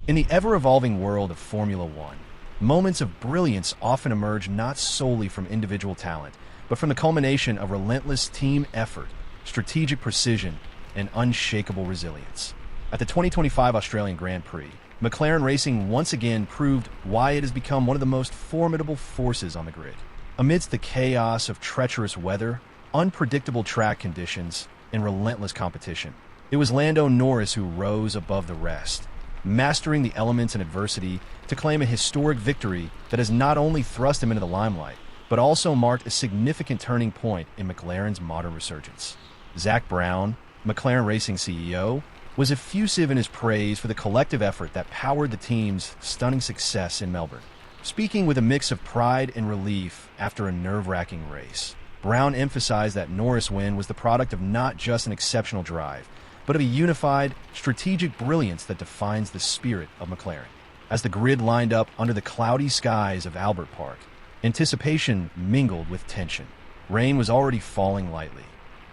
In the ever-evolving world of Formula One, moments of brilliance often emerge not solely from individual talent, but from the culmination of relentless team effort, strategic precision, and unshakable resilience. At the 2025 Australian Grand Prix, McLaren Racing once again proved why it has become one of the most formidable forces on the grid. Amidst the chaos of treacherous weather, unpredictable track conditions, and relentless competition, it was Lando Norris who rose above the rest, mastering the elements and adversity to claim a historic victory that has not only thrust him into the limelight, but also marked a significant turning point in McLaren's modern resurgence. Zak Brown, McLaren Racing CEO, was effusive in his praise for the collective effort that powered the team's stunning success in Melbourne. Speaking with a mix of pride and relief after a nerve-wracking race, Brown emphasized that Norris' win was the product of not just an exceptional drive, but of a unified, strategic brilliance that defines the spirit of McLaren. As the grid lined up under the cloudy skies of Albert Park, anticipation mingled with tension. Rain was already falling lightly,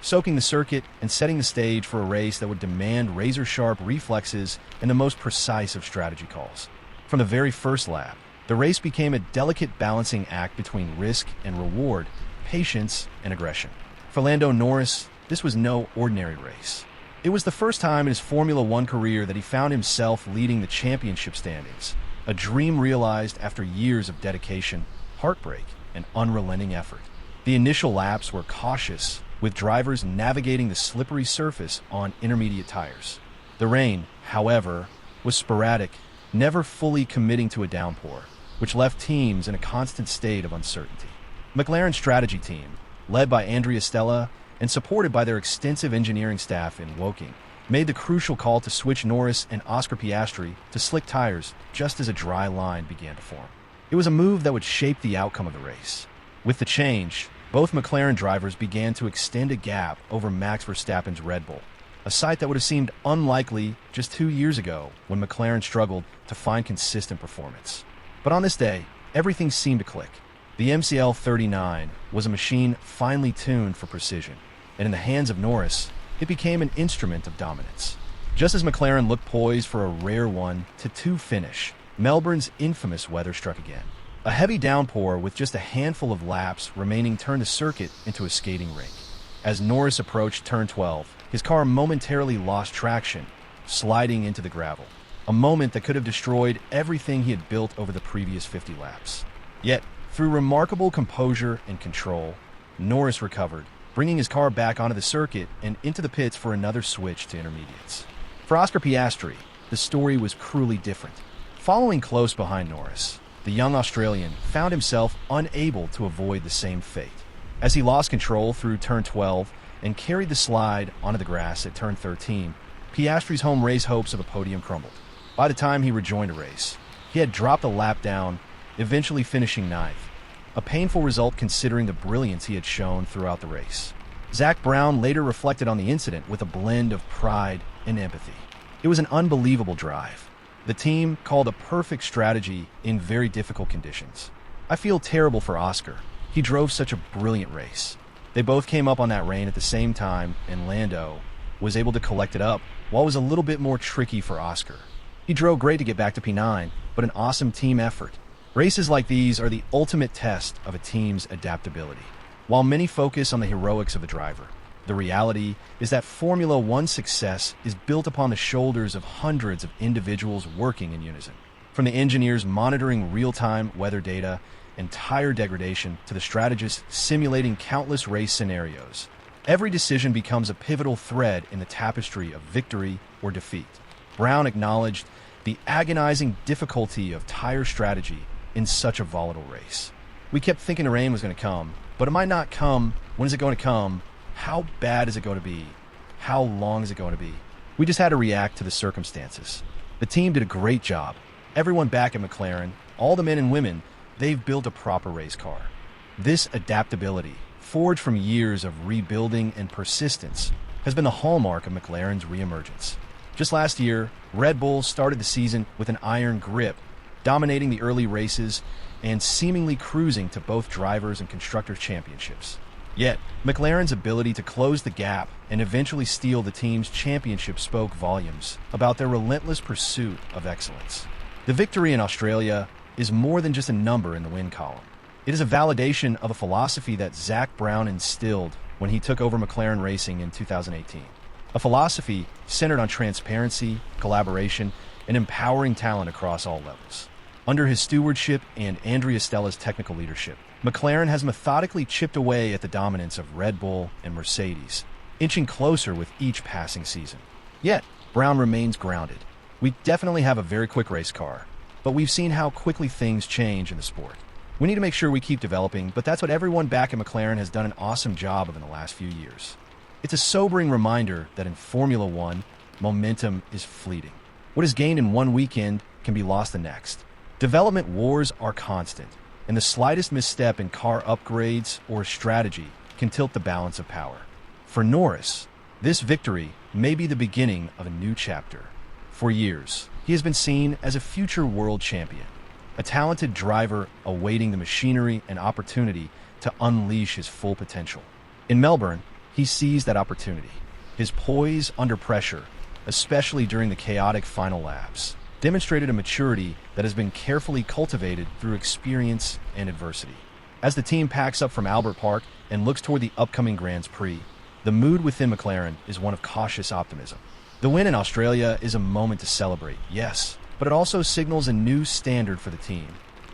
soaking the circuit and setting the stage for a race that would demand razor-sharp reflexes and the most precise of strategy calls. From the very first lap, the race became a delicate balancing act between risk and reward, patience and aggression. For Lando Norris, this was no ordinary race. It was the first time in his Formula One career that he found himself leading the championship standings, a dream realized after years of dedication, heartbreak, and unrelenting effort. The initial laps were cautious, with drivers navigating the slippery surface on intermediate tires. The rain, however, was sporadic, never fully committing to a downpour, which left teams in a constant state of uncertainty. McLaren's strategy team, led by Andrea Stella and supported by their extensive engineering staff in Woking, made the crucial call to switch Norris and Oscar Piastri to slick tires just as a dry line began to form. It was a move that would shape the outcome of the race. With the change, both McLaren drivers began to extend a gap over Max Verstappen's Red Bull, a sight that would have seemed unlikely just 2 years ago when McLaren struggled to find consistent performance. But on this day, everything seemed to click. The MCL 39 was a machine finely tuned for precision, and in the hands of Norris, it became an instrument of dominance. Just as McLaren looked poised for a rare 1-2 finish, Melbourne's infamous weather struck again. A heavy downpour with just a handful of laps remaining turned the circuit into a skating rink. As Norris approached turn 12, his car momentarily lost traction, sliding into the gravel, a moment that could have destroyed everything he had built over the previous 50 laps. Yet, through remarkable composure and control, Norris recovered, bringing his car back onto the circuit and into the pits for another switch to intermediates. For Oscar Piastri, the story was cruelly different. Following close behind Norris, the young Australian found himself unable to avoid the same fate. As he lost control through turn 12 and carried the slide onto the grass at turn 13, Piastri's home race hopes of a podium crumbled. By the time he rejoined the race, he had dropped a lap down, eventually finishing 9th, a painful result considering the brilliance he had shown throughout the race. Zak Brown later reflected on the incident with a blend of pride and empathy. It was an unbelievable drive. The team called a perfect strategy in very difficult conditions. I feel terrible for Oscar. He drove such a brilliant race. They both came up on that rain at the same time, and Lando was able to collect it up, while it was a little bit more tricky for Oscar. He drove great to get back to P9, but an awesome team effort. Races like these are the ultimate test of a team's adaptability. While many focus on the heroics of the driver, the reality is that Formula One success is built upon the shoulders of hundreds of individuals working in unison. From the engineers monitoring real-time weather data and tire degradation to the strategists simulating countless race scenarios, every decision becomes a pivotal thread in the tapestry of victory or defeat. Brown acknowledged the agonizing difficulty of tire strategy in such a volatile race. We kept thinking the rain was going to come, but it might not come. When is it going to come? How bad is it going to be? How long is it going to be? We just had to react to the circumstances. The team did a great job. Everyone back at McLaren, all the men and women, they've built a proper race car. This adaptability, forged from years of rebuilding and persistence, has been the hallmark of McLaren's reemergence. Just last year, Red Bull started the season with an iron grip, dominating the early races and seemingly cruising to both drivers' and constructors' championships. Yet, McLaren's ability to close the gap and eventually steal the team's championship spoke volumes about their relentless pursuit of excellence. The victory in Australia is more than just a number in the win column. It is a validation of a philosophy that Zak Brown instilled when he took over McLaren Racing in 2018. A philosophy centered on transparency, collaboration, and empowering talent across all levels. Under his stewardship and Andrea Stella's technical leadership, McLaren has methodically chipped away at the dominance of Red Bull and Mercedes, inching closer with each passing season. Yet, Brown remains grounded. We definitely have a very quick race car, but we've seen how quickly things change in the sport. We need to make sure we keep developing, but that's what everyone back at McLaren has done an awesome job of in the last few years. It's a sobering reminder that in Formula One, momentum is fleeting. What is gained in one weekend can be lost the next. Development wars are constant, and the slightest misstep in car upgrades or strategy can tilt the balance of power. For Norris, this victory may be the beginning of a new chapter. For years, he has been seen as a future world champion, a talented driver awaiting the machinery and opportunity to unleash his full potential. In Melbourne, he seized that opportunity. His poise under pressure, especially during the chaotic final laps, demonstrated a maturity that has been carefully cultivated through experience and adversity. As the team packs up from Albert Park and looks toward the upcoming Grand Prix, the mood within McLaren is one of cautious optimism. The win in Australia is a moment to celebrate, yes, but it also signals a new standard for the team,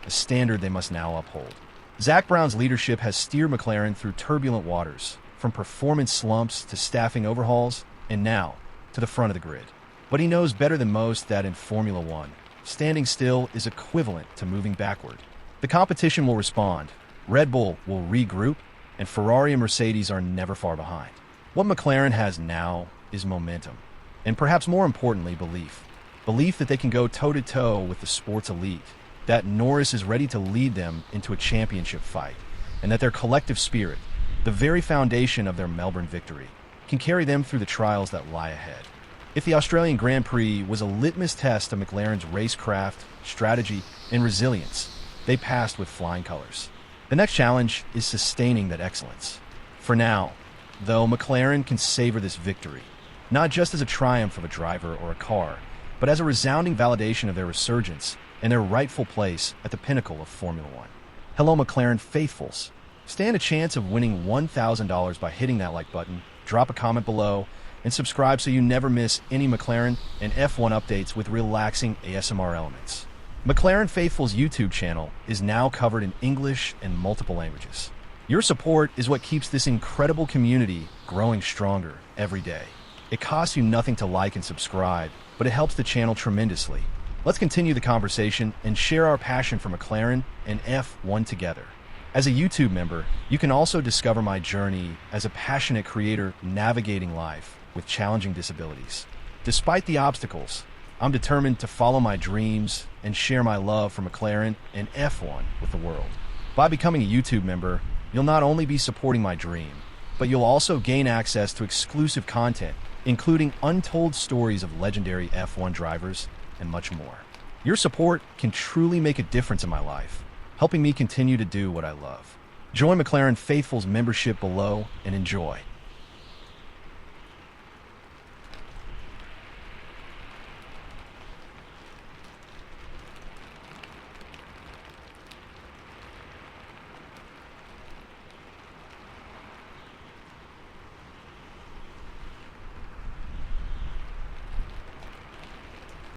a standard they must now uphold. Zak Brown's leadership has steered McLaren through turbulent waters, from performance slumps to staffing overhauls, and now to the front of the grid. But he knows better than most that in Formula One, standing still is equivalent to moving backward. The competition will respond, Red Bull will regroup, and Ferrari and Mercedes are never far behind. What McLaren has now is momentum, and perhaps more importantly, belief. Belief that they can go toe-to-toe with the sport's elite, that Norris is ready to lead them into a championship fight, and that their collective spirit, the very foundation of their Melbourne victory, can carry them through the trials that lie ahead. If the Australian Grand Prix was a litmus test of McLaren's racecraft, strategy, and resilience, they passed with flying colors. The next challenge is sustaining that excellence. For now, though, McLaren can savor this victory, not just as a triumph of a driver or a car, but as a resounding validation of their resurgence and their rightful place at the pinnacle of Formula One. Hello, McLaren faithfuls. Stand a chance of winning $1,000 by hitting that like button, drop a comment below, and subscribe so you never miss any McLaren and F1 updates with relaxing ASMR elements. McLaren Faithful's YouTube channel is now covered in English and multiple languages. Your support is what keeps this incredible community growing stronger every day. It costs you nothing to like and subscribe, but it helps the channel tremendously. Let's continue the conversation and share our passion for McLaren and F1 together. As a YouTube member, you can also discover my journey as a passionate creator navigating life with challenging disabilities. Despite the obstacles, I'm determined to follow my dreams and share my love for McLaren and F1 with the world. By becoming a YouTube member, you'll not only be supporting my dream, but you'll also gain access to exclusive content, including untold stories of legendary F1 drivers and much more. Your support can truly make a difference in my life, helping me continue to do what I love. Join McLaren Faithful's membership below and enjoy.